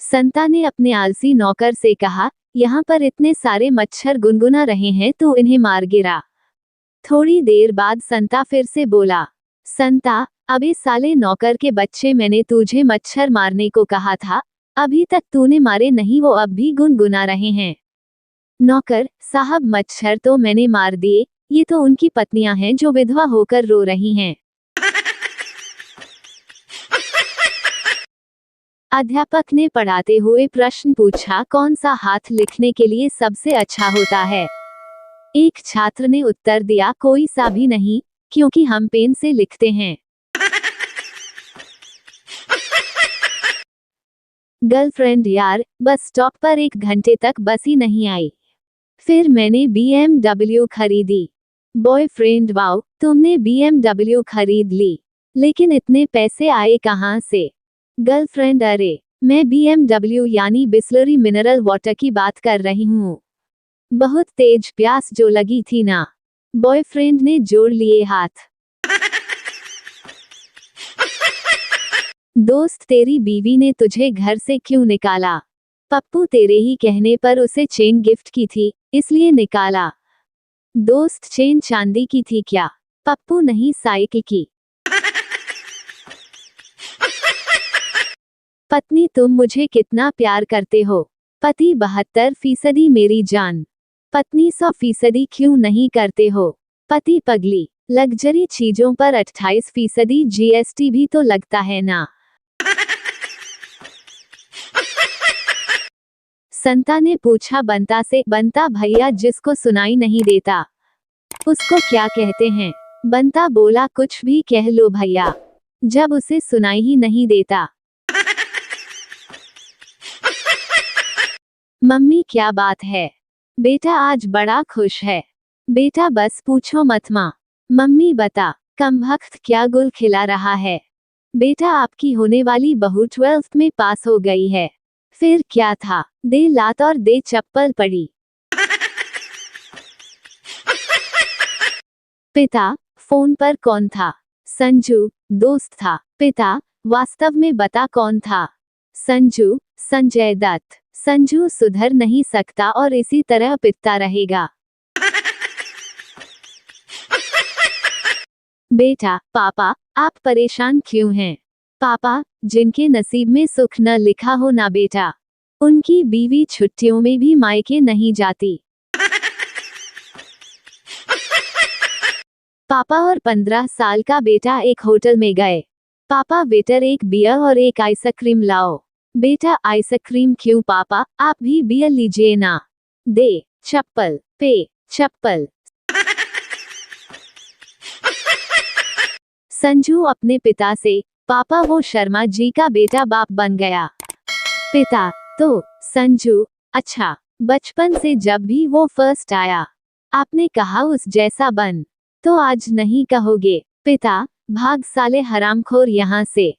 संता ने अपने आलसी नौकर से कहा, यहाँ पर इतने सारे मच्छर गुनगुना रहे हैं तो इन्हें मार गिरा। थोड़ी देर बाद संता फिर से बोला, संता, अबे साले नौकर के बच्चे, मैंने तुझे मच्छर मारने को कहा था, अभी तक तूने मारे नहीं, वो अब भी गुनगुना रहे हैं। नौकर साहब, मच्छर तो मैंने मार दिए, ये तो उनकी पत्नियां हैं जो विधवा होकर रो रही हैं। अध्यापक ने पढ़ाते हुए प्रश्न पूछा, कौन सा हाथ लिखने के लिए सबसे अच्छा होता है? एक छात्र ने उत्तर दिया, कोई सा भी नहीं, क्योंकि हम पेन से लिखते हैं। गर्लफ्रेंड यार, बस स्टॉप पर 1 घंटे तक बस ही नहीं आई। फिर मैंने BMW खरीदी। बॉयफ्रेंड, वाओ, तुमने BMW खरीद ली, लेकिन इतने पैसे आए कहाँ से? गर्लफ्रेंड, अरे मैं BMW यानी बिसलरी मिनरल वाटर की बात कर रही हूँ। बहुत तेज प्यास जो लगी थी ना। बॉयफ्रेंड ने जोड़ लिए हाथ। दोस्त, तेरी बीवी ने तुझे घर से क्यों निकाला? पप्पू, तेरे ही कहने पर उसे चेन गिफ्ट की थी, इसलिए निकाला। दोस्त, चेन चांदी की थी क्या? पप्पू, नहीं, साइकिल की। पत्नी, तुम मुझे कितना प्यार करते हो? पति, 72% मेरी जान। पत्नी, 100% क्यों नहीं करते हो? पति, पगली, लग्जरी चीजों पर 28% GST भी तो लगता है ना। संता ने पूछा बंता से, बंता भैया, जिसको सुनाई नहीं देता उसको क्या कहते हैं? बंता बोला, कुछ भी कह लो भैया, जब उसे सुनाई ही नहीं देता। मम्मी, क्या बात है? बेटा आज बड़ा खुश है। बेटा बस पूछो मत माँ। मम्मी, बता, कमबख्त क्या गुल खिला रहा है? बेटा आपकी होने वाली बहू 12th में पास हो गई है। फिर क्या था? दे लात और दे चप्पल पड़ी। पिता, फोन पर कौन था? संजू, दोस्त था। पिता, वास्तव में बता कौन था? संजू, संजय दत्त। संजू सुधर नहीं सकता और इसी तरह पिटता रहेगा। बेटा, पापा, आप परेशान क्यों हैं? पापा, जिनके नसीब में सुख न लिखा हो ना बेटा, उनकी बीवी छुट्टियों में भी मायके नहीं जाती। पापा और 15 साल का बेटा एक होटल में गए। पापा, वेटर, एक बियर और एक आइसक्रीम लाओ। बेटा, आइसक्रीम क्यों पापा, आप भी बियर लीजिए ना। दे चप्पल, पे चप्पल। संजू अपने पिता से, पापा, वो शर्मा जी का बेटा बाप बन गया। पिता, तो संजू, अच्छा, बचपन से जब भी वो फर्स्ट आया आपने कहा उस जैसा बन, तो आज नहीं कहोगे? पिता, भाग साले हरामखोर यहाँ से।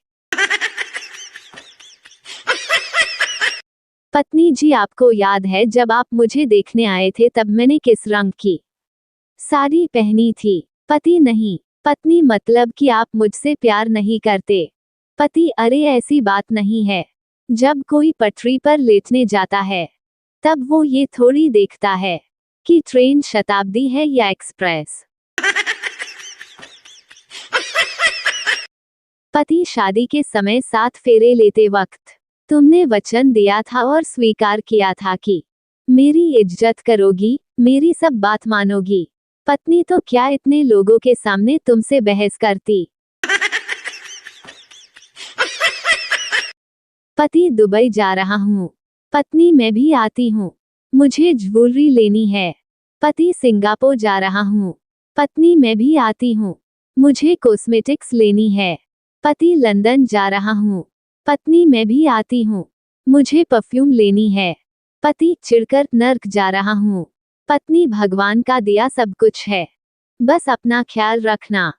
पत्नी जी, आपको याद है जब आप मुझे देखने आए थे तब मैंने किस रंग की साड़ी पहनी थी? पति, नहीं। पत्नी, मतलब कि आप मुझसे प्यार नहीं करते? पति, अरे ऐसी बात नहीं है। जब कोई पटरी पर लेटने जाता है तब वो ये थोड़ी देखता है कि ट्रेन शताब्दी है या एक्सप्रेस। पति, शादी के समय 7 फेरे लेते वक्त तुमने वचन दिया था और स्वीकार किया था कि मेरी इज्जत करोगी, मेरी सब बात मानोगी। पत्नी, तो क्या इतने लोगों के सामने तुमसे बहस करती? पति, दुबई जा रहा हूँ। पत्नी, मैं भी आती हूँ, मुझे ज्वेलरी लेनी है। पति, सिंगापुर जा रहा हूँ। पत्नी, मैं भी आती हूँ, मुझे कॉस्मेटिक्स लेनी है। पति, लंदन जा रहा हूँ। पत्नी, मैं भी आती हूँ, मुझे परफ्यूम लेनी है। पति, चिढ़कर नर्क जा रहा हूँ। पत्नी, भगवान का दिया सब कुछ है, बस अपना ख्याल रखना।